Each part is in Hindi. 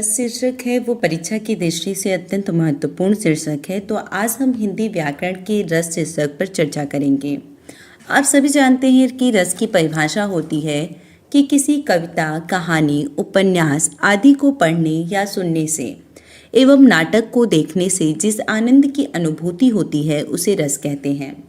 शीर्षक है वो परीक्षा की दृष्टि से अत्यंत महत्वपूर्ण शीर्षक है। तो आज हम हिंदी व्याकरण के रस शीर्षक पर चर्चा करेंगे। आप सभी जानते हैं कि रस की परिभाषा होती है कि किसी कविता, कहानी, उपन्यास आदि को पढ़ने या सुनने से एवं नाटक को देखने से जिस आनंद की अनुभूति होती है उसे रस कहते हैं।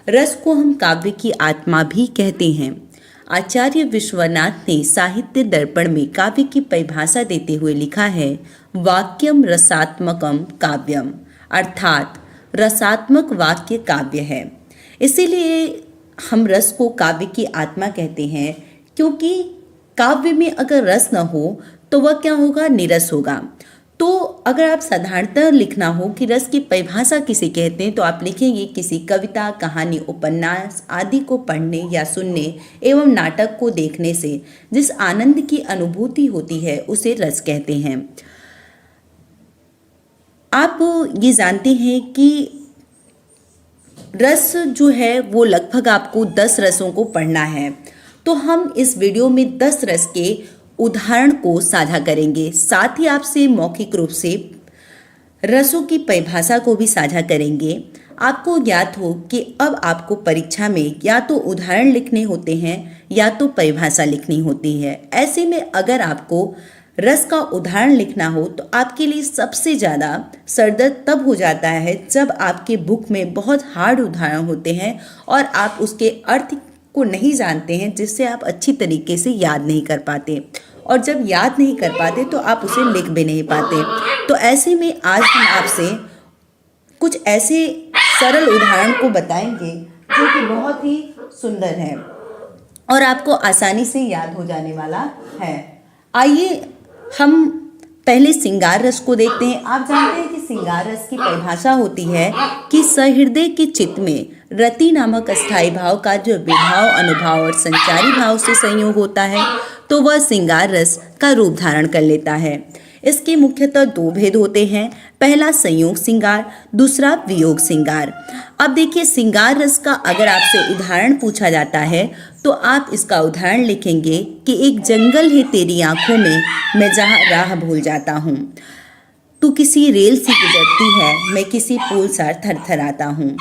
रस को हम काव्य की आत्मा भी कहते हैं। आचार्य विश्वनाथ ने साहित्य दर्पण में काव्य की परिभाषा देते हुए लिखा है, वाक्यम रसात्मकम काव्यम, अर्थात रसात्मक वाक्य काव्य है। इसीलिए हम रस को काव्य की आत्मा कहते हैं, क्योंकि काव्य में अगर रस न हो तो वह क्या होगा, निरस होगा। तो अगर आप साधारणतः लिखना हो कि रस की परिभाषा किसे कहते हैं तो आप लिखेंगे किसी कविता, कहानी, उपन्यास आदि को पढ़ने या सुनने एवं नाटक को देखने से जिस आनंद की अनुभूति होती है उसे रस कहते हैं। आप ये जानते हैं कि रस जो है वो लगभग आपको 10 रसों को पढ़ना है। तो हम इस वीडियो में 10 रस के उदाहरण को साझा करेंगे, साथ ही आपसे मौखिक रूप से रसों की परिभाषा को भी साझा करेंगे। आपको ज्ञात हो कि अब आपको परीक्षा में या तो उदाहरण लिखने होते हैं या तो परिभाषा लिखनी होती है। ऐसे में अगर आपको रस का उदाहरण लिखना हो तो आपके लिए सबसे ज़्यादा सरदर्द तब हो जाता है जब आपके बुक में बहुत हार्ड उदाहरण होते हैं और आप उसके अर्थ को नहीं जानते हैं, जिससे आप अच्छी तरीके से याद नहीं कर पाते, और जब याद नहीं कर पाते तो आप उसे लिख भी नहीं पाते। तो ऐसे में आज हम आपसे कुछ ऐसे सरल उदाहरण को बताएंगे जो कि बहुत ही सुंदर है और आपको आसानी से याद हो जाने वाला है। आइए हम पहले श्रृंगार रस को देखते हैं। आप जानते हैं कि श्रृंगार रस की परिभाषा होती है कि सहृदय के चित्त में रति नामक अस्थायी भाव का जो विभाव, अनुभाव और संचारी भाव से संयोग होता है तो वह श्रृंगार रस का रूप धारण कर लेता है। इसके मुख्यतः 2 भेद होते हैं, पहला संयोग श्रृंगार, दूसरा वियोग श्रृंगार। अब देखिए, श्रृंगार रस का अगर आपसे उदाहरण पूछा जाता है तो आप इसका उदाहरण लिखेंगे कि एक जंगल है तेरी आंखों में, मैं जहाँ राह भूल जाता हूँ। तू किसी रेल से गुजरती है, मैं किसी पुल सा थरथराता हूँ।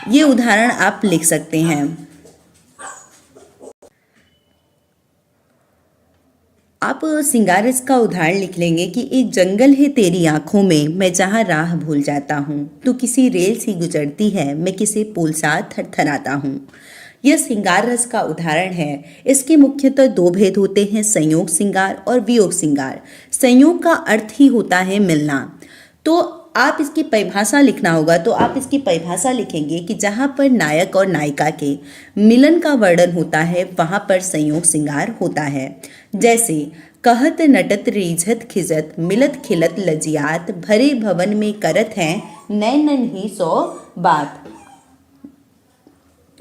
ये उदाहरण आप लिख सकते हैं। आप श्रृंगार रस का उदाहरण लिख लेंगे कि एक जंगल है तेरी आंखों में, मैं जहाँ राह भूल जाता हूँ। तू किसी रेल से गुजरती है, मैं किसी पुल सा थरथराता हूँ। यह श्रृंगार रस का उदाहरण है। इसके मुख्यतः 2 भेद होते हैं, संयोग श्रृंगार और वियोग श्रृंगार। संयोग का अर्थ ही होता है मिलना। तो आप इसकी परिभाषा लिखना होगा तो आप इसकी परिभाषा लिखेंगे कि जहाँ पर नायक और नायिका के मिलन का वर्णन होता है वहाँ पर संयोग श्रृंगार होता है। जैसे कहत नटत रीझत खिजत, मिलत खिलत लजियात, भरे भवन में करत हैं नैनन ही सौ बात,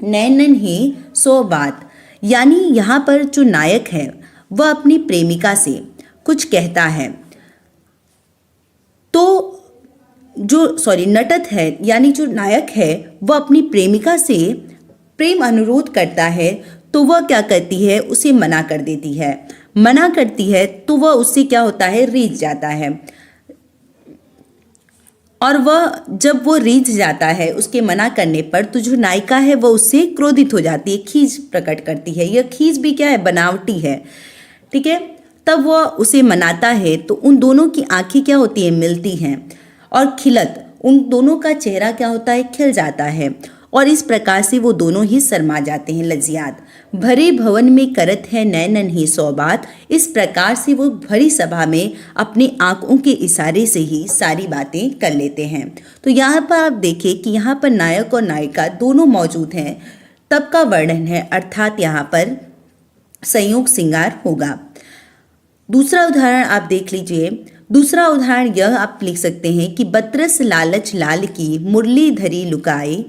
नैनन ही सौ बात। यानी यहाँ पर जो नायक है वह अपनी प्रेमिका से कुछ कहता है, तो नटत है यानी जो नायक है वह अपनी प्रेमिका से प्रेम अनुरोध करता है तो वह क्या करती है, उसे मना कर देती है। मना करती है तो वह उससे क्या होता है, रीझ जाता है। और वह जब वो रीझ जाता है उसके मना करने पर तो जो नायिका है वह उससे क्रोधित हो जाती है, खीज प्रकट करती है। यह खीज भी क्या है, बनावटी है, ठीक है। तब वह उसे मनाता है तो उन दोनों की आंखें क्या होती है, मिलती हैं, और खिलत, उन दोनों का चेहरा क्या होता है, खिल जाता है, और इस प्रकार से वो दोनों ही शर्मा जाते हैं, लज्जियात। भरे भवन में करत है नैनन ही सौ बात। इस प्रकार से वो भरी सभा में अपनी आंखों के इशारे से ही सारी बातें कर लेते हैं। तो यहाँ पर आप देखें कि यहाँ पर नायक और नायिका दोनों मौजूद हैं, तब का वर्णन है, अर्थात यहाँ पर संयोग श्रृंगार होगा। दूसरा उदाहरण आप देख लीजिए। दूसरा उदाहरण यह आप लिख सकते हैं कि बतरस लालच लाल की, मुरली धरी लुकाए,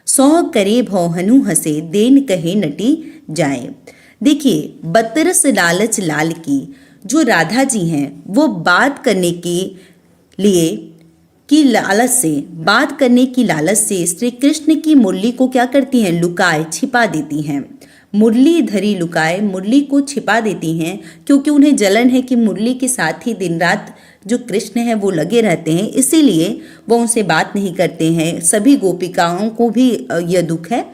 सौ करे भौहनु हंसे, देन कहे नटी जाए। देखिए, बतरस लालच लाल की, जो राधा जी हैं वो बात करने के लिए की लालच से श्री कृष्ण की मुरली को क्या करती हैं, लुकाए, छिपा देती हैं। मुरली धरी लुकाए, मुरली को छिपा देती हैं क्योंकि उन्हें जलन है कि मुरली के साथ ही दिन रात जो कृष्ण है वो लगे रहते हैं, इसीलिए वो उनसे बात नहीं करते हैं। सभी गोपिकाओं को भी यह दुख है।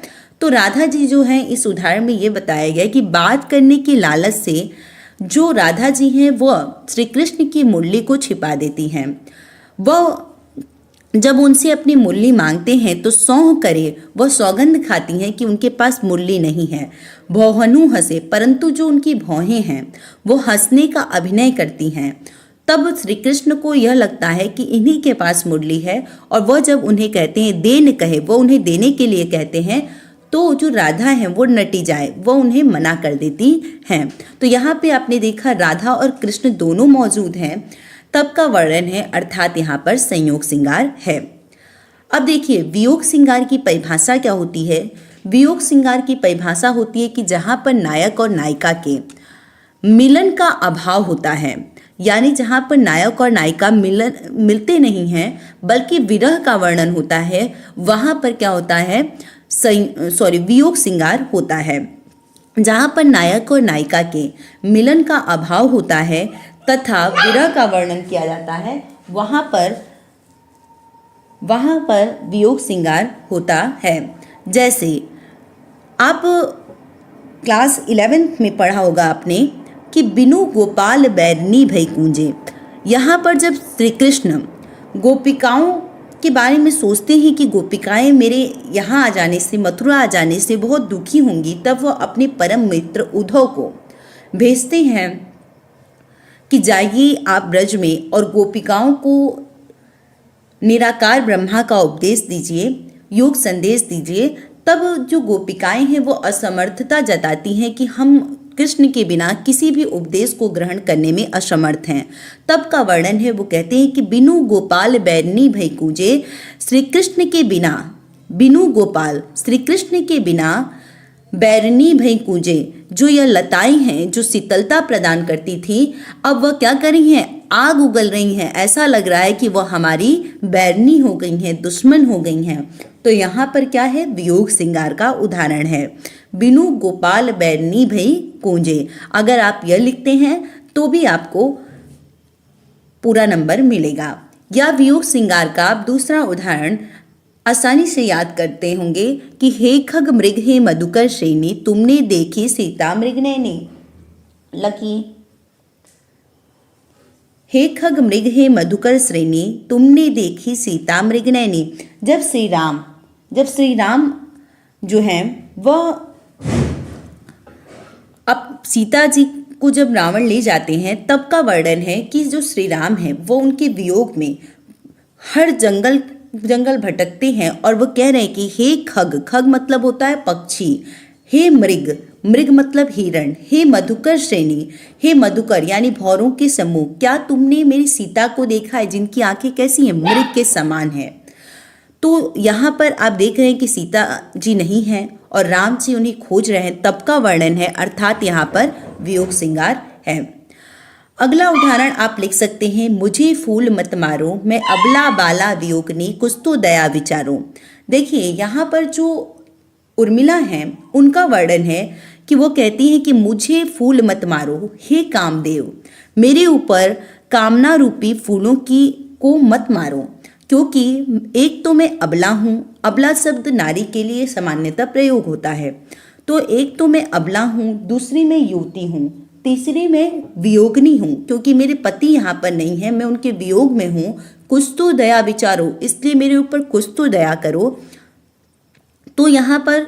तो राधा जी जो है इस उदाहरण में ये बताया गया कि बात करने की लालच से जो राधा जी हैं वह श्री कृष्ण की मुरली को छिपा देती हैं। वह जब उनसे अपनी मुरली मांगते हैं तो सौंह करे वह सौगंध खाती हैं कि उनके पास मुरली नहीं है। भौहनु हंसे, परंतु जो उनकी भौहें हैं वो हंसने का अभिनय करती हैं। तब श्री कृष्ण को यह लगता है कि इन्हीं के पास मुरली है, और वह जब उन्हें कहते हैं देन कहे, वो उन्हें देने के लिए कहते हैं, तो जो राधा है वो नटी जाए, वो उन्हें मना कर देती हैं। तो यहाँ पे आपने देखा राधा और कृष्ण दोनों मौजूद हैं, तब का वर्णन है, अर्थात यहाँ पर संयोग श्रृंगार है। अब देखिए वियोग श्रृंगार की परिभाषा क्या होती है। वियोग श्रृंगार की परिभाषा होती है कि जहाँ पर नायक और नायिका के मिलन का अभाव होता है, यानी जहाँ पर नायक और नायिका मिलते नहीं हैं बल्कि विरह का वर्णन होता है, वहाँ पर क्या होता है, वियोग श्रृंगार होता है। जहाँ पर नायक और नायिका के मिलन का अभाव होता है तथा विरह का वर्णन किया जाता है, वहाँ पर वियोग श्रृंगार होता है। जैसे आप क्लास 11th में पढ़ा होगा आपने कि बिनु गोपाल बैरनी भई कूंजे। यहाँ पर जब श्री कृष्ण गोपिकाओं के बारे में सोचते हैं कि गोपिकाएं मेरे यहाँ आ जाने से, मथुरा आ जाने से बहुत दुखी होंगी, तब वह अपने परम मित्र उद्धव को भेजते हैं कि जाइए आप ब्रज में और गोपिकाओं को निराकार ब्रह्मा का उपदेश दीजिए, योग संदेश दीजिए। तब जो गोपिकाएं हैं वो असमर्थता जताती हैं कि हम कृष्ण के बिना किसी भी उपदेश को ग्रहण करने में असमर्थ हैं। तब का वर्णन है, वो कहते हैं कि बिनु गोपाल बैरनी भई कूजे, श्री कृष्ण के बिना, बिनु गोपाल श्री कृष्ण के बिना बैरनी भई कूजे, जो यह लताएं हैं जो शीतलता प्रदान करती थी, अब वह क्या कर रही हैं, आग उगल रही हैं। ऐसा लग रहा है कि वह हमारी बैरनी हो गई हैं, दुश्मन हो गई हैं। तो यहाँ पर क्या है, वियोग श्रृंगार का उदाहरण है, बिनु गोपाल बैरनी भई कूंजे। अगर आप यह लिखते हैं तो भी आपको पूरा नंबर मिलेगा। या वियोग श्रृंगार का आप दूसरा उदाहरण आसानी से याद करते होंगे कि हे खग मृग हे मधुकर श्रेणी, तुमने देखी सीता मृग नैनी। लकी हे खग मृग हे मधुकर श्रेणी, तुमने देखी सीता मृग नैनी। जब श्री राम जो हैं वह अब सीता जी को जब रावण ले जाते हैं, तब का वर्णन है कि जो श्री राम है वो उनके वियोग में हर जंगल भटकते हैं, और वो कह रहे हैं कि हे खग, खग मतलब होता है पक्षी, हे मृग, मृग मतलब हिरण, हे मधुकर श्रेणी, हे मधुकर यानी भौरों के समूह, क्या तुमने मेरी सीता को देखा है जिनकी आंखें कैसी हैं, मृग के समान है। तो यहाँ पर आप देख रहे हैं कि सीता जी नहीं हैं और राम जी उन्हें खोज रहे हैं, तब का वर्णन है, अर्थात यहाँ पर वियोग श्रृंगार है। अगला उदाहरण आप लिख सकते हैं, मुझे फूल मत मारो, मैं अबला बाला वियोगनी, कुछ तो दया विचारो। देखिए यहाँ पर जो उर्मिला हैं उनका वर्णन है कि वो कहती हैं कि मुझे फूल मत मारो, हे कामदेव, मेरे ऊपर कामना रूपी फूलों को मत मारो, क्योंकि एक तो मैं अबला हूँ, अबला शब्द नारी के लिए सामान्यतः प्रयोग होता है, तो एक तो मैं अबला हूँ, दूसरी मैं युवती हूँ, तीसरी मैं वियोगनी हूँ, क्योंकि मेरे पति यहाँ पर नहीं है, मैं उनके वियोग में हूँ। कुछ तो दया विचारो, इसलिए मेरे ऊपर कुछ तो दया करो। तो यहाँ पर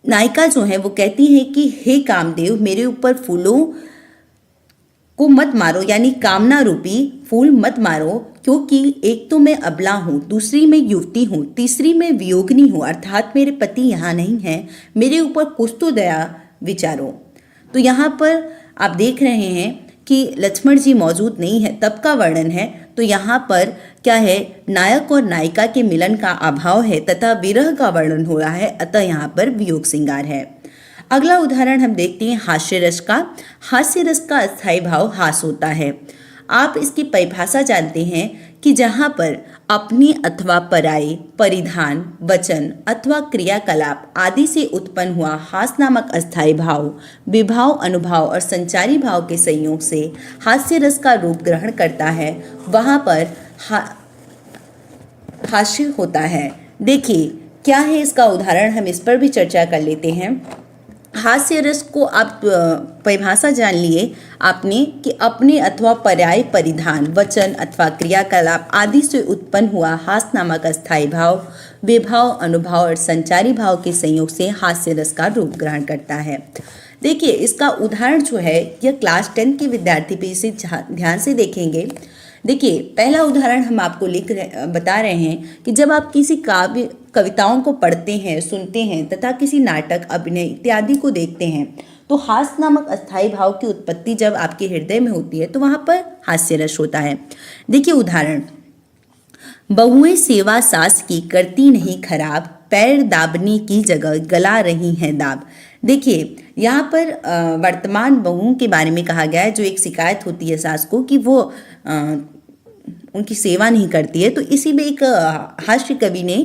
नायिका जो है वो कहती है कि हे कामदेव, मेरे ऊपर फूलों को मत मारो, यानी कामना रूपी फूल मत मारो, क्योंकि एक तो मैं अबला हूँ, दूसरी मैं युवती हूँ, तीसरी मैं वियोगनी हूँ, अर्थात मेरे पति यहाँ नहीं हैं, मेरे ऊपर कुछ तो दया विचारो। तो यहाँ पर आप देख रहे हैं कि लक्ष्मण जी मौजूद नहीं है, तब का वर्णन है। तो यहाँ पर क्या है, नायक और नायिका के मिलन का अभाव है तथा विरह का वर्णन हो रहा है, अतः यहाँ पर वियोग श्रृंगार है। अगला उदाहरण हम देखते हैं हास्य रस का। हास्य रस का अस्थायी भाव हास होता है। आप इसकी परिभाषा जानते हैं कि जहाँ पर अपनी अथवा पराये परिधान, वचन अथवा क्रियाकलाप आदि से उत्पन्न हुआ हास नामक अस्थायी भाव विभाव, अनुभाव और संचारी भाव के संयोग से हास्य रस का रूप ग्रहण करता है, वहाँ पर हास्य होता है। देखिए क्या है इसका उदाहरण, हम इस पर भी चर्चा कर लेते हैं। हास्य रस को आप परिभाषा जान लिए आपने कि अपने अथवा पर्याय परिधान, वचन अथवा क्रियाकलाप आदि से उत्पन्न हुआ हास नामक अस्थायी भाव विभाव, अनुभाव और संचारी भाव के संयोग से हास्य रस का रूप ग्रहण करता है। देखिए इसका उदाहरण जो है यह क्लास 10 के विद्यार्थी भी इसे ध्यान से देखेंगे। देखिए पहला उदाहरण हम आपको बता रहे हैं कि जब आप किसी काव्य कविताओं को पढ़ते हैं, सुनते हैं तथा किसी नाटक, अभिनय इत्यादि को देखते हैं तो हास्य नामक अस्थायी भाव की उत्पत्ति जब आपके हृदय में होती है तो वहाँ पर हास्य रस होता है। देखिए उदाहरण, बहुएं सेवा सास की करती नहीं खराब, पैर दाबने की जगह गला रही हैं दाब। देखिए यहाँ पर वर्तमान बहुओं के बारे में कहा गया है, जो एक शिकायत होती है सास को कि वो उनकी सेवा नहीं करती है। तो इसी में एक हास्य कवि ने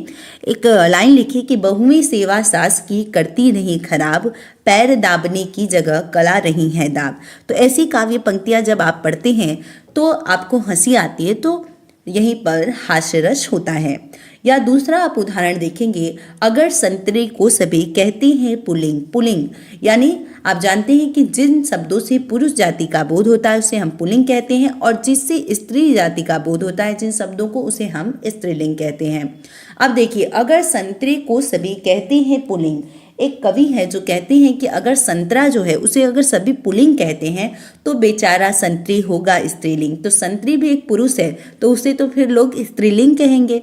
एक लाइन लिखी कि बहुएं सेवा सास की करती नहीं खराब, पैर दाबने की जगह गला रही हैं दाब। तो ऐसी काव्य पंक्तियाँ जब आप पढ़ते हैं तो आपको हंसी आती है, तो यहीं पर हास्य रस होता है। या दूसरा आप उदाहरण देखेंगे, अगर संतरे को सभी कहते हैं पुल्लिंग। पुल्लिंग यानी आप जानते हैं कि जिन शब्दों से पुरुष जाति का बोध होता है उसे हम पुल्लिंग कहते हैं, और जिससे स्त्री जाति का बोध होता है जिन शब्दों को उसे हम स्त्रीलिंग कहते हैं। अब देखिए, अगर संतरे को सभी कहते हैं पुल्लिंग, एक कवि है जो कहते हैं कि अगर संतरा जो है उसे अगर सभी पुल्लिंग कहते हैं तो बेचारा संतरी होगा स्त्रीलिंग। तो संतरी भी एक पुरुष है तो उसे तो फिर लोग स्त्रीलिंग कहेंगे।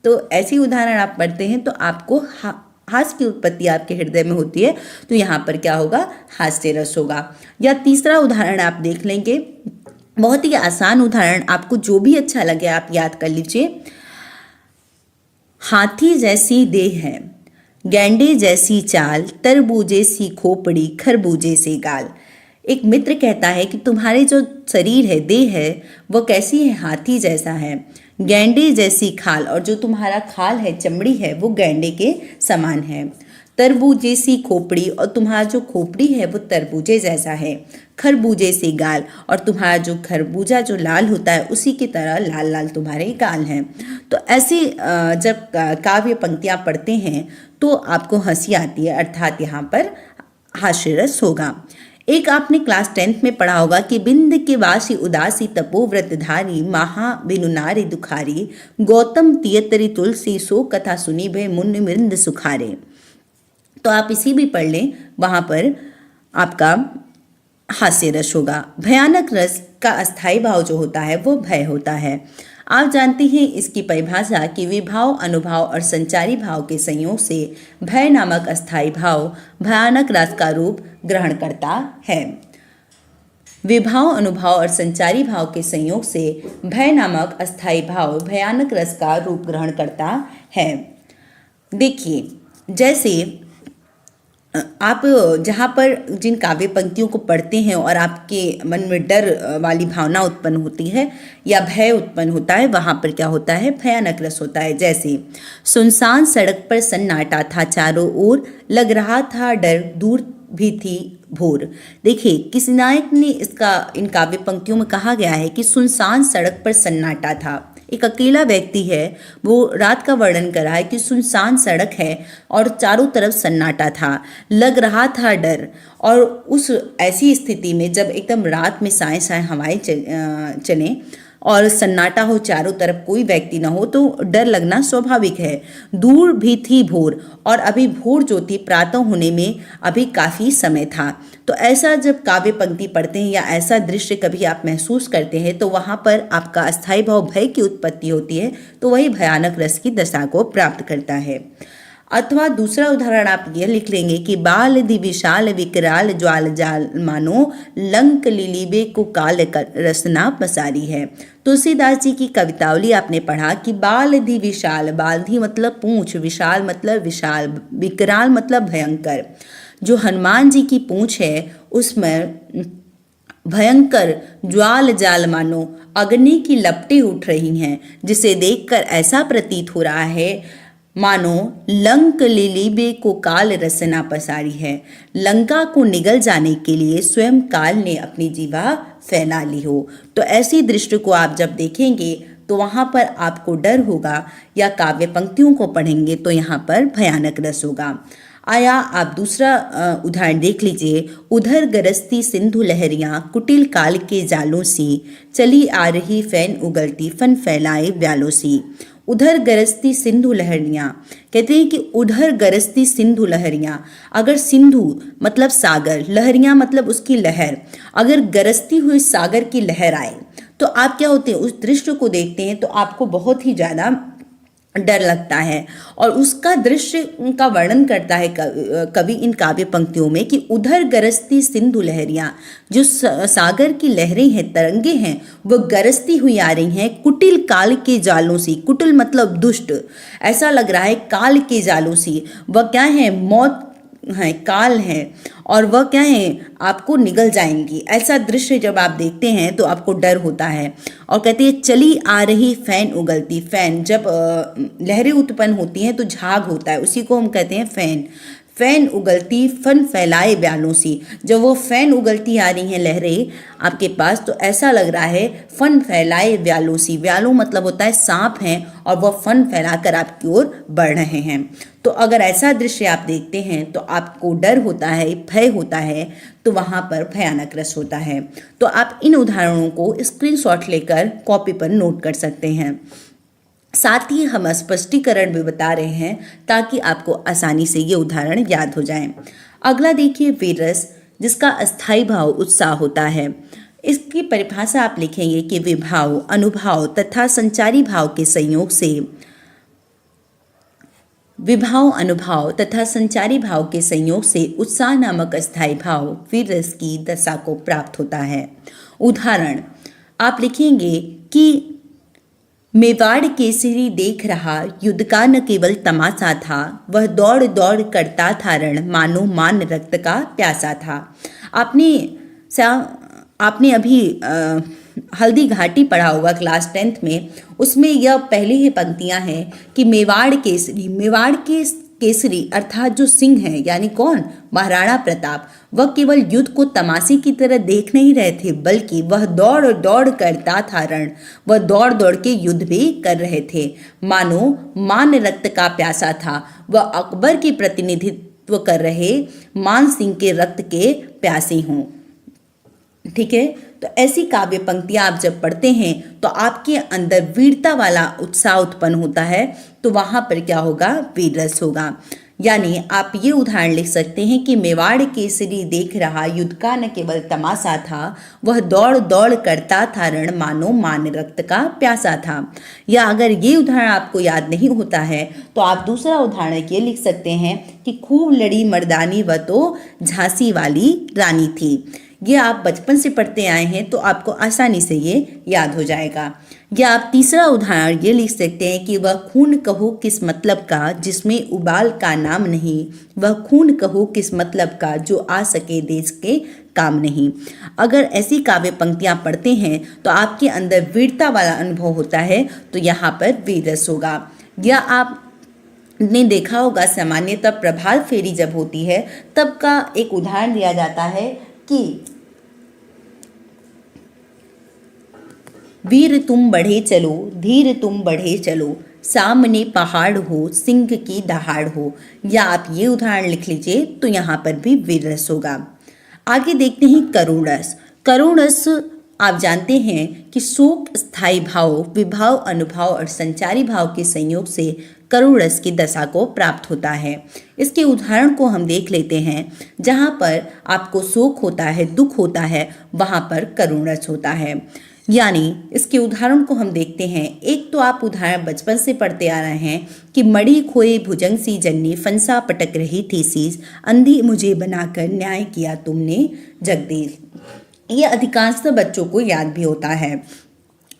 तो ऐसी उदाहरण आप पढ़ते हैं तो आपको हास्य की उत्पत्ति आपके हृदय में होती है, तो यहाँ पर क्या होगा, हास्य रस होगा। या तीसरा उदाहरण आप देख लेंगे, बहुत ही आसान उदाहरण, आपको जो भी अच्छा लगे आप याद कर लीजिए। हाथी जैसी देह है, गैंडे जैसी चाल, तरबूजे सी खोपड़ी, खरबूजे से गाल। एक मित्र कहता है कि तुम्हारे जो शरीर है, देह है, वो कैसी है, हाथी जैसा है, गैंडे जैसी खाल, और जो तुम्हारा खाल है, चमड़ी है, वो गैंडे के समान है, तरबूजे सी खोपड़ी, और तुम्हारा जो खोपड़ी है वो तरबूजे जैसा है, खरबूजे से गाल, और तुम्हारा जो खरबूजा जो लाल होता है उसी की तरह लाल लाल तुम्हारे गाल हैं। तो ऐसी जब काव्य पंक्तियाँ पढ़ते हैं तो आपको हंसी आती है, अर्थात यहाँ पर हास्य रस होगा। एक आपने क्लास 10th में पढ़ा होगा कि बिंद के वासी उदासी तपो व्रतधारी, महा बिनु नारी दुखारी, गौतम तियतरी तुलसी, सो कथा सुनी भय मुनि मृंद सुखारे। तो आप इसी भी पढ़ लें, वहाँ पर आपका हास्य रस होगा। भयानक रस का अस्थायी भाव जो होता है वो भय होता है। आप जानते हैं इसकी परिभाषा कि विभाव, अनुभाव और संचारी भाव के संयोग से भय नामक अस्थायी भाव भयानक रस का रूप ग्रहण करता है। विभाव, अनुभाव और संचारी भाव के संयोग से भय नामक अस्थायी भाव भयानक रस का रूप ग्रहण करता है। देखिए, जैसे आप जहाँ पर जिन काव्य पंक्तियों को पढ़ते हैं और आपके मन में डर वाली भावना उत्पन्न होती है या भय उत्पन्न होता है, वहाँ पर क्या होता है, भयानक रस होता है। जैसे सुनसान सड़क पर सन्नाटा था चारों ओर, लग रहा था डर, दूर भी थी भोर। देखिए, किसी नायक ने इन काव्य पंक्तियों में कहा गया है कि सुनसान सड़क पर सन्नाटा था। एक अकेला व्यक्ति है, वो रात का वर्णन कर रहा है कि सुनसान सड़क है और चारों तरफ सन्नाटा था, लग रहा था डर। और उस ऐसी स्थिति में जब एकदम रात में साए साए हवाएं चलें और सन्नाटा हो, चारों तरफ कोई व्यक्ति ना हो, तो डर लगना स्वाभाविक है। दूर भी थी भोर, और अभी भोर जो थी प्रातः होने में अभी काफ़ी समय था। तो ऐसा जब काव्य पंक्ति पढ़ते हैं या ऐसा दृश्य कभी आप महसूस करते हैं तो वहाँ पर आपका अस्थायी भाव भय की उत्पत्ति होती है, तो वही भयानक रस की दशा को प्राप्त करता है। अथवा दूसरा उदाहरण आप यह लिख लेंगे कि बाल दि विशाल विकराल ज्वाल जाल मानो, लंक लिलीबे को काल रसना पसारी है। तुलसीदास जी की कवितावली आपने पढ़ा कि बाल दि विशाल, बाल धी मतलब पूंछ, विशाल मतलब विशाल, विकराल मतलब भयंकर। जो हनुमान जी की पूंछ है उसमें भयंकर ज्वाल जाल मानो अग्नि की लपटें उठ रही हैं, जिसे देखकर ऐसा प्रतीत हो रहा है मानो लंक लिलीबे को काल रसना पसारी है। लंका को निगल जाने के लिए स्वयं काल ने अपनी जीवा फैला ली हो। तो ऐसी दृश्य को आप जब देखेंगे तो वहाँ पर आपको डर होगा, या काव्य पंक्तियों को पढ़ेंगे तो यहाँ पर भयानक रस होगा। आया आप दूसरा उदाहरण देख लीजिए। उधर गरजती सिंधु लहरियां कुटिल काल के जालों सी, चली आ रही फैन उगलती फन फैलाए व्यालों सी। उधर गरजती सिंधु लहरियां, कहते हैं कि उधर गरजती सिंधु लहरियां, अगर सिंधु मतलब सागर, लहरियां मतलब उसकी लहर, अगर गरजती हुई सागर की लहर आए तो आप क्या होते हैं, उस दृश्य को देखते हैं तो आपको बहुत ही ज़्यादा डर लगता है। और उसका दृश्य का वर्णन करता है कवि इन काव्य पंक्तियों में कि उधर गरजती सिंधु लहरियां, जो सागर की लहरें हैं, तरंगे हैं, वो गरजती हुई आ रही हैं कुटिल काल के जालों से। कुटिल मतलब दुष्ट, ऐसा लग रहा है काल के जालों से। वह क्या है, मौत है, काल है, और वह क्या है, आपको निगल जाएंगी। ऐसा दृश्य जब आप देखते हैं तो आपको डर होता है। और कहते हैं चली आ रही फैन उगलती, फैन जब लहरें उत्पन्न होती हैं तो झाग होता है, उसी को हम कहते हैं फैन। फैन उगलती फन फैलाए ब्यालों सी, जब वो फैन उगलती आ रही हैं लहरें आपके पास तो ऐसा लग रहा है फन फैलाए व्यालों सी। व्यालों मतलब होता है सांप हैं, और वह फन फैलाकर आपकी ओर बढ़ रहे हैं। तो अगर ऐसा दृश्य आप देखते हैं तो आपको डर होता है, भय होता है, तो वहाँ पर भयानक रस होता है। तो आप इन उदाहरणों को स्क्रीनशॉट लेकर कॉपी पर नोट कर सकते हैं। साथ ही हम स्पष्टीकरण भी बता रहे हैं ताकि आपको आसानी से ये उदाहरण याद हो जाएं। अगला देखिए वीर रस, जिसका अस्थायी भाव उत्साह होता है। इसकी परिभाषा आप लिखेंगे कि विभाव, अनुभव तथा संचारी भाव के संयोग से, विभाव, अनुभव तथा संचारी भाव के संयोग से उत्साह नामक अस्थायी भाव वीर रस की दशा को प्राप्त होता है। उदाहरण आप लिखेंगे कि मेवाड़ केसरी देख रहा, युद्ध का न केवल तमाशा था, वह दौड़ दौड़ करता था रण, मानो मान रक्त का प्यासा था। आपने अभी हल्दी घाटी पढ़ा होगा क्लास 10th में, उसमें यह पहली ही पंक्तियां हैं कि मेवाड़ केसरी, मेवाड़ के केसरी अर्थात जो सिंह है, यानी कौन, महाराणा प्रताप, वह केवल युद्ध को तमाशे की तरह देख नहीं रहे थे, बल्कि वह दौड़ दौड़ करता था रण, वह दौड़ दौड़ के युद्ध भी कर रहे थे। मानो मान रक्त का प्यासा था, वह अकबर की प्रतिनिधित्व कर रहे मान सिंह के रक्त के प्यासे हों। ठीक है, तो ऐसी काव्य पंक्तियां आप जब पढ़ते हैं तो आपके अंदर वीरता वाला उत्साह उत्पन्न होता है, तो वहां पर क्या होगा, वीर रस होगा। यानी आप ये उदाहरण लिख सकते हैं कि मेवाड़ केसरी देख रहा, युद्ध का न केवल तमाशा था, वह दौड़ दौड़ करता था रण, मानो मान रक्त का प्यासा था। या अगर ये उदाहरण आपको याद नहीं होता है तो आप दूसरा उदाहरण ये लिख सकते हैं कि खूब लड़ी मर्दानी वह तो झांसी वाली रानी थी। ये आप बचपन से पढ़ते आए हैं तो आपको आसानी से ये याद हो जाएगा। या आप तीसरा उदाहरण ये लिख सकते हैं कि वह खून कहो किस मतलब का, जिसमें उबाल का नाम नहीं, वह खून कहो किस मतलब का, जो आ सके देश के काम नहीं। अगर ऐसी काव्य पंक्तियां पढ़ते हैं तो आपके अंदर वीरता वाला अनुभव होता है, तो यहाँ पर वीर रस होगा। या आप ने देखा होगा सामान्यतः प्रभात फेरी जब होती है तब का एक उदाहरण दिया जाता है कि वीर तुम बढ़े चलो, धीर तुम बढ़े चलो, सामने पहाड़ हो, सिंह की दहाड़ हो। या आप ये उदाहरण लिख लीजिए तो यहाँ पर भी वीर रस होगा। आगे देखते हैं करुण रस। करुण रस आप जानते हैं कि शोक, स्थायी भाव, विभाव, अनुभव और संचारी भाव के संयोग से करुण रस की दशा को प्राप्त होता है। इसके उदाहरण को हम देख लेते हैं। जहाँ पर आपको शोक होता है, दुख होता है, वहाँ पर करुण रस होता है। यानी इसके उदाहरण को हम देखते हैं। एक तो आप उदाहरण बचपन से पढ़ते आ रहे हैं कि मड़ी खोए भुजंग सी जन्नी, फंसा पटक रही थी शीश, अंधी मुझे बनाकर न्याय किया तुमने जगदीश। ये अधिकांश बच्चों को याद भी होता है।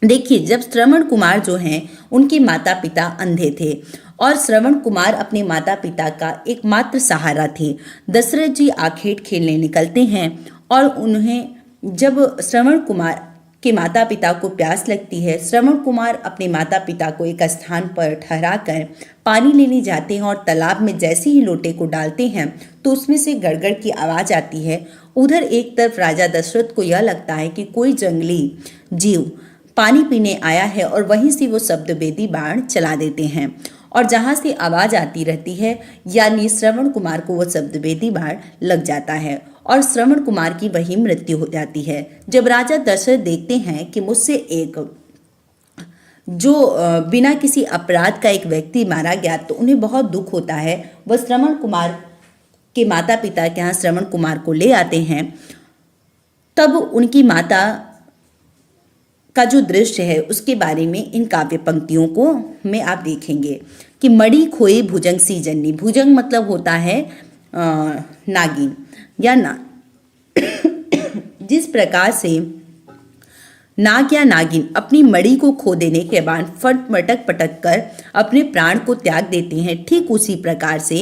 देखिए, जब श्रवण कुमार जो हैं उनके माता पिता अंधे थे और श्रवण कुमार अपने माता पिता का एकमात्र सहारा थे। दशरथ जी आखेट खेलने निकलते हैं और उन्हें जब श्रवण कुमार के माता पिता को प्यास लगती है, श्रवण कुमार अपने माता पिता को एक स्थान पर ठहराकर पानी लेने जाते हैं और तालाब में जैसे ही लोटे को डालते हैं तो उसमें से गड़गड़ की आवाज आती है। उधर एक तरफ राजा दशरथ को यह लगता है कि कोई जंगली जीव पानी पीने आया है और वहीं से वो शब्दभेदी बाण चला देते हैं और जहां से आवाज आती रहती है यानी श्रवण कुमार को वो शब्दभेदी बाण लग जाता है और श्रवण कुमार की वही मृत्यु हो जाती है। जब राजा दशरथ देखते हैं कि मुझसे एक जो बिना किसी अपराध का एक व्यक्ति मारा गया तो उन्हें बहुत दुख होता है। वह श्रवण कुमार के माता पिता के यहाँ श्रवण कुमार को ले आते हैं। तब उनकी माता का जो दृश्य है उसके बारे में इन काव्य पंक्तियों को में आप देखेंगे कि मणि खोए भुजंग सी जननी। भुजंग मतलब होता है नागिन या ना जिस प्रकार से नाग या नागिन अपनी मणि को खो देने के बाद फट मटक पटक कर अपने प्राण को त्याग देते हैं, ठीक उसी प्रकार से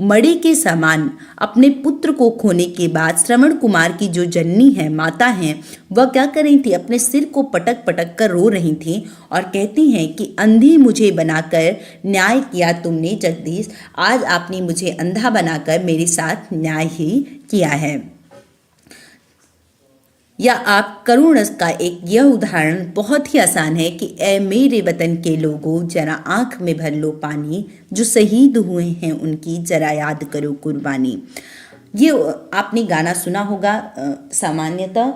मणि के समान अपने पुत्र को खोने के बाद श्रवण कुमार की जो जननी है, माता हैं, वह क्या कर रही थी, अपने सिर को पटक पटक कर रो रही थी और कहती हैं कि अंधी मुझे बनाकर न्याय किया तुमने जगदीश, आज आपने मुझे अंधा बनाकर मेरे साथ न्याय ही किया है। या आप करुण रस का एक यह उदाहरण बहुत ही आसान है कि ए मेरे वतन के लोगों जरा आंख में भर लो पानी, जो शहीद हुए हैं उनकी जरा याद करो कुर्बानी। ये आपने गाना सुना होगा सामान्यतः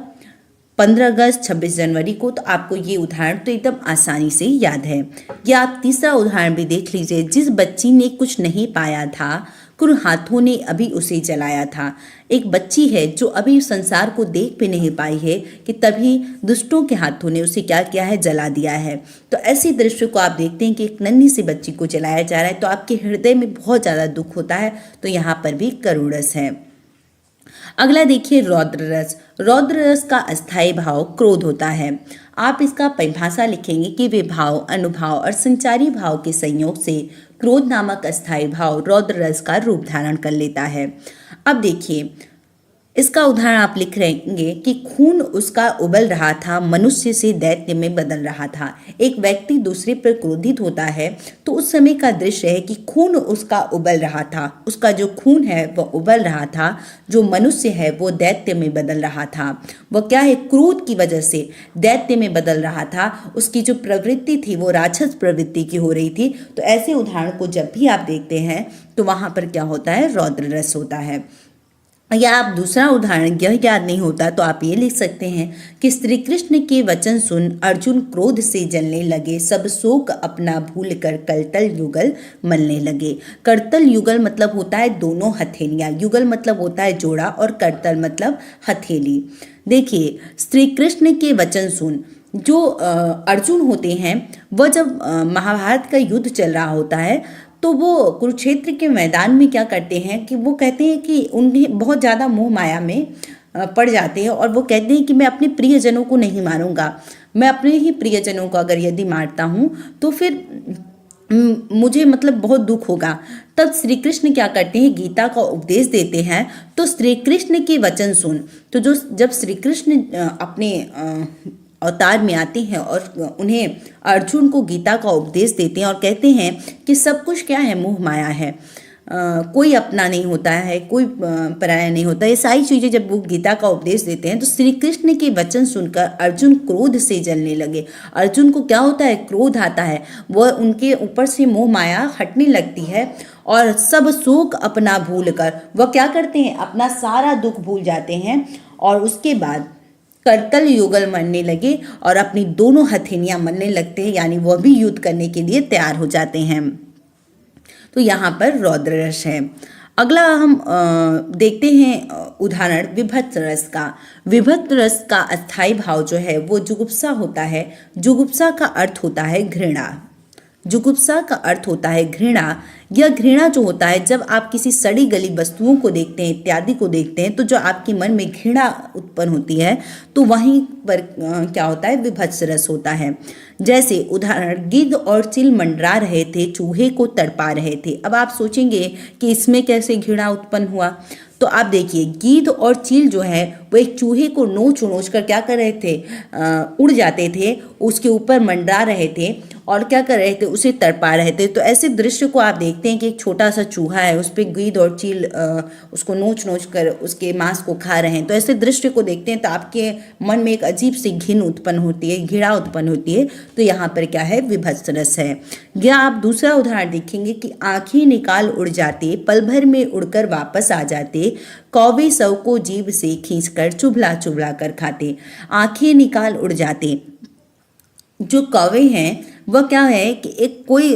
15 अगस्त 26 जनवरी को, तो आपको ये उदाहरण तो एकदम आसानी से याद है। या आप तीसरा उदाहरण भी देख लीजिए, जिस बच्ची ने कुछ नहीं पाया था कुर हाथों ने अभी उसे जलाया था। एक बच्ची है जो अभी संसार को देख भी नहीं पाई है कि तभी दुष्टों के हाथों ने उसे क्या किया है, जला दिया है। तो ऐसे दृश्य को आप देखते हैं कि एक नन्ही सी बच्ची को जलाया जा रहा है तो आपके हृदय में बहुत ज़्यादा दुख होता है। तो यहाँ पर भी करुण रस है। अगला देखिए रौद्र रस। रौद्र रस का अस्थायी भाव क्रोध होता है। आप इसका परिभाषा लिखेंगे कि वे भाव, अनुभाव और संचारी भाव के संयोग से क्रोध नामक अस्थायी भाव रौद्र रस का रूप धारण कर लेता है। अब देखिए इसका उदाहरण आप लिख रहेंगे कि खून उसका उबल रहा था, मनुष्य से दैत्य में बदल रहा था। एक व्यक्ति दूसरे पर क्रोधित होता है तो उस समय का दृश्य है कि खून उसका उबल रहा था, उसका जो खून है वह उबल रहा था, जो मनुष्य है वो दैत्य में बदल रहा था। वह क्या है, क्रोध की वजह से दैत्य में बदल रहा था। उसकी जो प्रवृत्ति थी वो राक्षस प्रवृत्ति की हो रही थी। तो ऐसे उदाहरण को जब भी आप देखते हैं तो वहां पर क्या होता है, रौद्र रस होता है। या आप दूसरा उदाहरण यह याद नहीं होता तो आप ये लिख सकते हैं कि श्री कृष्ण के वचन सुन अर्जुन क्रोध से जलने लगे, सब शोक अपना भूल कर करतल युगल मलने लगे। करतल युगल मतलब होता है दोनों हथेलियाँ, युगल मतलब होता है जोड़ा और करतल मतलब हथेली। देखिए श्री कृष्ण के वचन सुन, जो अर्जुन होते हैं वह जब महाभारत का युद्ध चल रहा होता है तो वो कुरुक्षेत्र के मैदान में क्या करते हैं कि वो कहते हैं कि उन्हें बहुत ज़्यादा मोह माया में पड़ जाते हैं और वो कहते हैं कि मैं अपने प्रियजनों को नहीं मारूंगा, मैं अपने ही प्रियजनों को अगर यदि मारता हूँ तो फिर मुझे मतलब बहुत दुख होगा। तब श्री कृष्ण क्या करते हैं, गीता का उपदेश देते हैं। तो श्री कृष्ण के वचन सुन, तो जो जब श्री कृष्ण अपने अवतार में आते हैं और उन्हें अर्जुन को गीता का उपदेश देते हैं और कहते हैं कि सब कुछ क्या है, मोह माया है, कोई अपना नहीं होता है, कोई पराया नहीं होता। ये सारी चीज़ें जब वो गीता का उपदेश देते हैं तो श्री कृष्ण के वचन सुनकर अर्जुन क्रोध से जलने लगे। अर्जुन को क्या होता है, क्रोध आता है, वह उनके ऊपर से मोह माया हटने लगती है और सब शोक अपना भूल कर वह क्या करते हैं, अपना सारा दुख भूल जाते हैं और उसके बाद करतल युगल मलने लगे और अपनी दोनों हथेलियां मलने लगते हैं, यानी वह भी युद्ध करने के लिए तैयार हो जाते हैं। तो यहाँ पर रौद्र रस है। अगला हम देखते हैं उदाहरण विभत्स रस का। विभत्स रस का अस्थायी भाव जो है वो जुगुप्सा होता है। जुगुप्सा का अर्थ होता है घृणा। जुगुप्सा का अर्थ होता है घृणा। यह घृणा जो होता है, जब आप किसी सड़ी गली वस्तुओं को देखते हैं, इत्यादि को देखते हैं, तो जो आपके मन में घृणा उत्पन्न होती है तो वहीं पर क्या होता है, विभत्स रस होता है। जैसे उदाहरण, गिद्ध और चिल मंडरा रहे थे, चूहे को तड़पा रहे थे। अब आप सोचेंगे कि इसमें कैसे घृणा उत्पन्न हुआ, तो आप देखिए गीध और चील जो है वो एक चूहे को नोच नोच कर क्या कर रहे थे, उड़ जाते थे, उसके ऊपर मंडरा रहे थे और क्या कर रहे थे, उसे तड़पा रहे थे। तो ऐसे दृश्य को आप देखते हैं कि एक छोटा सा चूहा है, उस पर गीध और चील उसको नोच नोच कर उसके मांस को खा रहे हैं। तो ऐसे दृश्य को देखते हैं तो आपके मन में एक अजीब सी घिन उत्पन्न होती है, घृणा उत्पन्न होती है। तो यहाँ पर क्या है, विभत्स रस है। या आप दूसरा उदाहरण देखेंगे कि आंखें निकाल उड़ जाते, पल भर में उड़कर वापस आ जाते, कौवे सौ को जीभ से खींचकर चुभला चुभला कर खाते। आंखें निकाल उड़ जाते, जो कौवे हैं वह क्या है कि एक कोई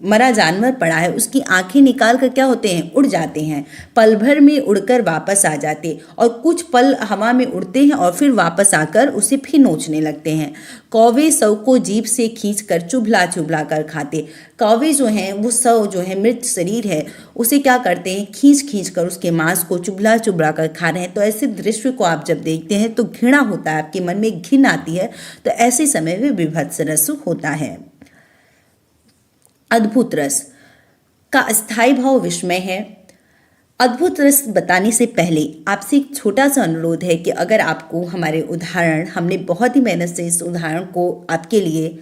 मरा जानवर पड़ा है, उसकी आंखें निकाल कर क्या होते हैं, उड़ जाते हैं, पल भर में उड़कर वापस आ जाते और कुछ पल हवा में उड़ते हैं और फिर वापस आकर उसे फिर नोचने लगते हैं। कौवे सौ को जीभ से खींचकर चुभला चुभला कर खाते। कौवे जो हैं वो सौ जो है मृत शरीर है उसे क्या करते हैं, खींच खींच कर उसके मांस को चुभला चुभला कर खा रहे हैं। तो ऐसे दृश्य को आप जब देखते हैं तो घृणा होता है, आपके मन में घिन आती है। तो ऐसे समय में विभत्स रस होता है। अद्भुत रस का स्थायी भाव विस्मय है। अद्भुत रस बताने से पहले आपसे एक छोटा सा अनुरोध है कि अगर आपको हमारे उदाहरण, हमने बहुत ही मेहनत से इस उदाहरण को आपके लिए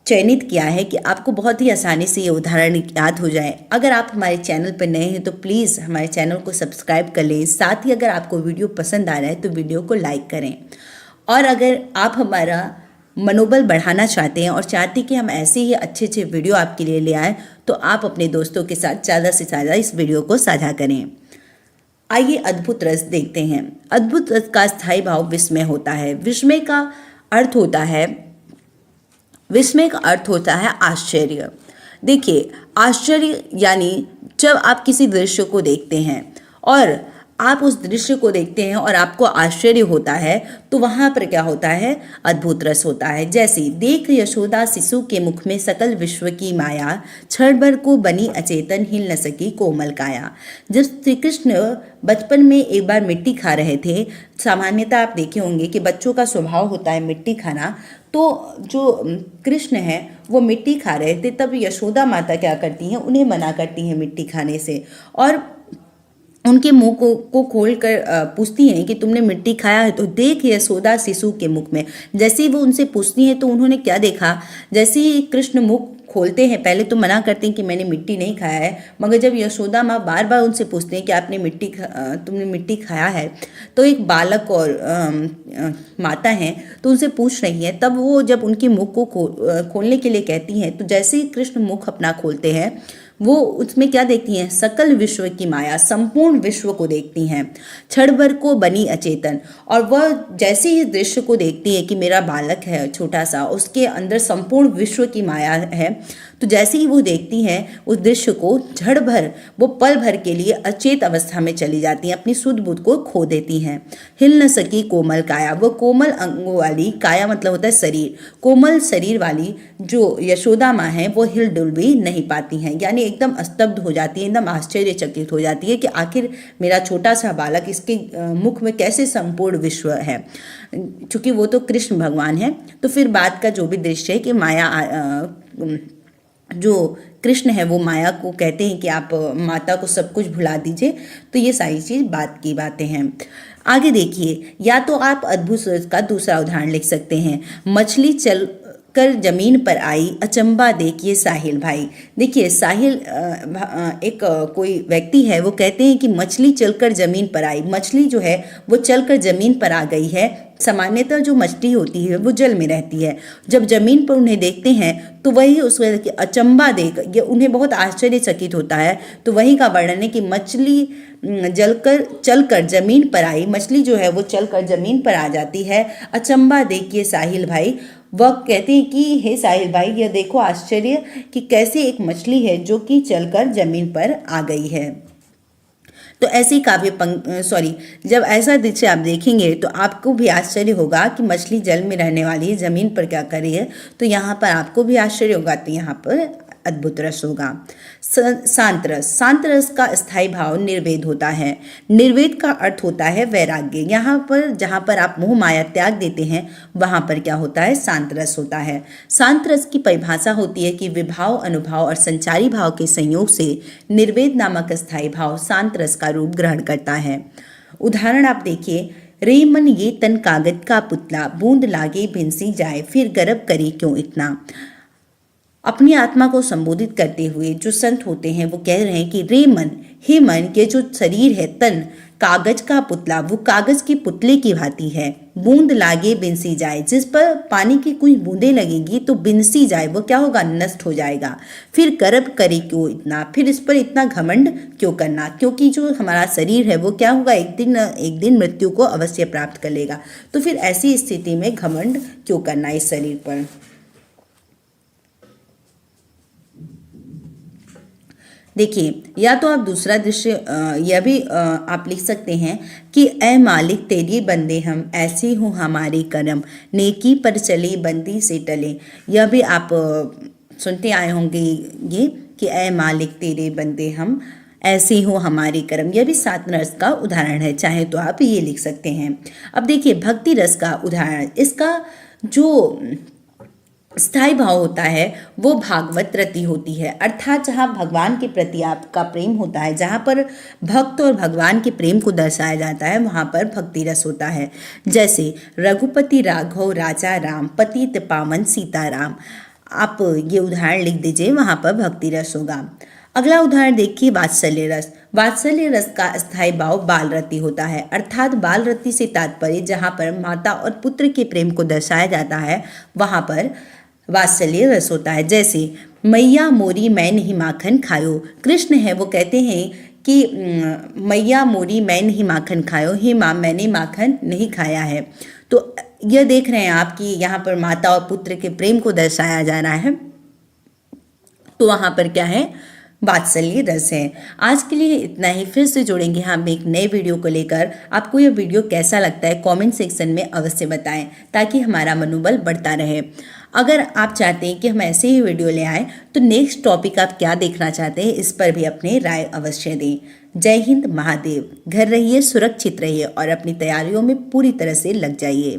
चयनित किया है कि आपको बहुत ही आसानी से ये उदाहरण याद हो जाए। अगर आप हमारे चैनल पर नए हैं तो प्लीज़ हमारे चैनल को सब्सक्राइब कर लें। साथ ही अगर आपको वीडियो पसंद आ रहा है तो वीडियो को लाइक करें। और अगर आप हमारा मनोबल बढ़ाना चाहते हैं और चाहते हैं कि हम ऐसे ही अच्छे अच्छे वीडियो आपके लिए ले आएँ, तो आप अपने दोस्तों के साथ ज़्यादा से ज़्यादा इस वीडियो को साझा करें। आइए अद्भुत रस देखते हैं। अद्भुत रस का स्थायी भाव विस्मय होता है। विस्मय का अर्थ होता है आश्चर्य। देखिए, आश्चर्य यानी जब आप किसी दृश्य को देखते हैं और आप उस दृश्य को देखते हैं और आपको आश्चर्य होता है, तो वहाँ पर क्या होता है, अद्भुत रस होता है। जैसे देख यशोदा शिशु के मुख में सकल विश्व की माया, क्षण भर को बनी अचेतन हिल न सकी कोमल काया। जब श्री कृष्ण बचपन में एक बार मिट्टी खा रहे थे, सामान्यतः आप देखे होंगे कि बच्चों का स्वभाव होता है मिट्टी खाना, तो जो कृष्ण है वो मिट्टी खा रहे थे, तब यशोदा माता क्या करती हैं, उन्हें मना करती हैं मिट्टी खाने से और उनके मुंह को खोल कर पूछती हैं कि तुमने मिट्टी खाया है। तो देख यशोदा शिशु के मुख में, जैसे ही वो उनसे पूछती हैं तो उन्होंने क्या देखा, जैसे ही कृष्ण मुख खोलते हैं, पहले तो मना करते हैं कि मैंने मिट्टी नहीं खाया है, मगर जब यशोदा माँ बार बार उनसे पूछते हैं कि आपने तुमने मिट्टी खाया है, तो एक बालक और माता हैं तो उनसे पूछ रही हैं, तब वो जब उनके मुख को खोलने के लिए कहती हैं, तो जैसे ही कृष्ण मुख अपना खोलते हैं वो उसमें क्या देखती हैं, सकल विश्व की माया, संपूर्ण विश्व को देखती हैं, क्षण भर को बनी अचेतन। और वह जैसे ही दृश्य को देखती है कि मेरा बालक है छोटा सा, उसके अंदर संपूर्ण विश्व की माया है, तो जैसे ही वो देखती हैं उस दृश्य को, झड़ भर वो पल भर के लिए अचेत अवस्था में चली जाती हैं, अपनी सुध बुध को खो देती हैं। हिल न सकी कोमल काया, वो कोमल अंगों वाली, काया मतलब होता है शरीर, कोमल शरीर वाली जो यशोदा माँ है वो हिल डुल भी नहीं पाती हैं, यानी एकदम स्तब्ध हो जाती है, एकदम आश्चर्यचकित हो जाती है कि आखिर मेरा छोटा सा बालक, इसके मुख में कैसे संपूर्ण विश्व है, चूंकि वो तो कृष्ण भगवान है। तो फिर बाद का जो भी दृश्य है कि माया, जो कृष्ण है वो माया को कहते हैं कि आप माता को सब कुछ भुला दीजिए। तो ये सारी चीज़ बात की बातें हैं। आगे देखिए, या तो आप अद्भुत रस का दूसरा उदाहरण लिख सकते हैं, मछली चल कर जमीन पर आई, अचंबा देखिए साहिल भाई। देखिए साहिल एक कोई व्यक्ति है, वो कहते हैं कि मछली चलकर जमीन पर आई। मछली जो है वो चलकर जमीन पर आ गई है। सामान्यतः जो मछली होती है वो जल में रहती है, जब जमीन पर उन्हें देखते हैं तो वही उस अचंबा देख ये उन्हें बहुत आश्चर्यचकित होता है। तो वही का वर्णन है कि मछली चलकर जमीन पर आई, मछली जो है वो चलकर जमीन पर आ जाती है। अचंबा देखिए साहिल भाई, वह कहते हैं कि हे साहिल भाई, यह देखो आश्चर्य कि कैसे एक मछली है जो कि चलकर जमीन पर आ गई है। तो ऐसी जब ऐसा दृश्य आप देखेंगे तो आपको भी आश्चर्य होगा कि मछली जल में रहने वाली है, जमीन पर क्या कर रही है। तो यहाँ पर आपको भी आश्चर्य होगा। तो यहाँ पर अद्भुत रस होगा। शांत रस, शांत रस का स्थायी भाव निर्वेद होता है। निर्वेद का अर्थ होता है वैराग्य। यहाँ पर जहाँ पर आप मोह माया त्याग देते हैं वहाँ पर क्या होता है, शांत रस होता है। शांत रस की परिभाषा होती है कि विभाव, अनुभाव और संचारी भाव के संयोग से निर्वेद नामक स्थायी भाव शांत रस का रूप ग्रहण करता है। उदाहरण आप देखिए, रे मन ये तन कागज का पुतला, बूंद लागे भिनसी जाए, फिर गर्व करे क्यों इतना। अपनी आत्मा को संबोधित करते हुए जो संत होते हैं वो कह रहे हैं कि रे मन, हे मन, ये जो शरीर है, तन कागज का पुतला, वो कागज के पुतले की भांति है। बूंद लागे बिनसी जाए, जिस पर पानी की कुछ बूंदें लगेंगी तो बिनसी जाए, वो क्या होगा, नष्ट हो जाएगा। फिर गर्व करे क्यों इतना, फिर इस पर इतना घमंड क्यों करना, क्योंकि जो हमारा शरीर है वो क्या होगा, एक दिन मृत्यु को अवश्य प्राप्त कर लेगा। तो फिर ऐसी स्थिति में घमंड क्यों करना इस शरीर पर। देखिए, या तो आप दूसरा दृश्य यह भी आप लिख सकते हैं कि ऐ मालिक तेरी बंदे हम, ऐसे हो हमारे करम, नेकी पर चले बंदी से टले। यह भी आप सुनते आए होंगे ये कि ऐ मालिक तेरे बंदे हम, ऐसे हो हमारे कर्म। यह भी सात रस का उदाहरण है, चाहे तो आप ये लिख सकते हैं। अब देखिए भक्ति रस का उदाहरण, इसका जो स्थायी भाव होता है वो भागवत रति होती है, अर्थात जहाँ भगवान के प्रति आपका प्रेम होता है, जहाँ पर भक्त और भगवान के प्रेम को दर्शाया जाता है वहाँ पर भक्ति रस होता है। जैसे रघुपति राघव राजा राम, पतित पावन सीताराम। आप ये उदाहरण लिख दीजिए, वहाँ पर भक्ति रस होगा। अगला उदाहरण देखिए वात्सल्य रस। वात्सल्य रस का स्थायी भाव बाल रति होता है, अर्थात बाल रति से तात्पर्य जहाँ पर माता और पुत्र के प्रेम को दर्शाया जाता है वहाँ पर वात्सल्य रस होता है। जैसे मैया मोरी मैं नहीं माखन खायो, कृष्ण है वो कहते हैं कि मैया मोरी मैं नहीं माखन खायो, हे माँ मैंने माखन नहीं खाया है। तो यह देख रहे हैं आप कि यहाँ पर माता और पुत्र के प्रेम को दर्शाया जा रहा है, तो वहाँ पर क्या है, वात्सल्य रस है। आज के लिए इतना ही, फिर से जुड़ेंगे हम एक नए वीडियो को लेकर। आपको यह वीडियो कैसा लगता है कमेंट सेक्शन में अवश्य बताएं, ताकि हमारा मनोबल बढ़ता रहे। अगर आप चाहते हैं कि हम ऐसे ही वीडियो ले आएँ तो नेक्स्ट टॉपिक आप क्या देखना चाहते हैं इस पर भी अपनी राय अवश्य दें। जय हिंद महादेव। घर रहिए, सुरक्षित रहिए और अपनी तैयारियों में पूरी तरह से लग जाइए।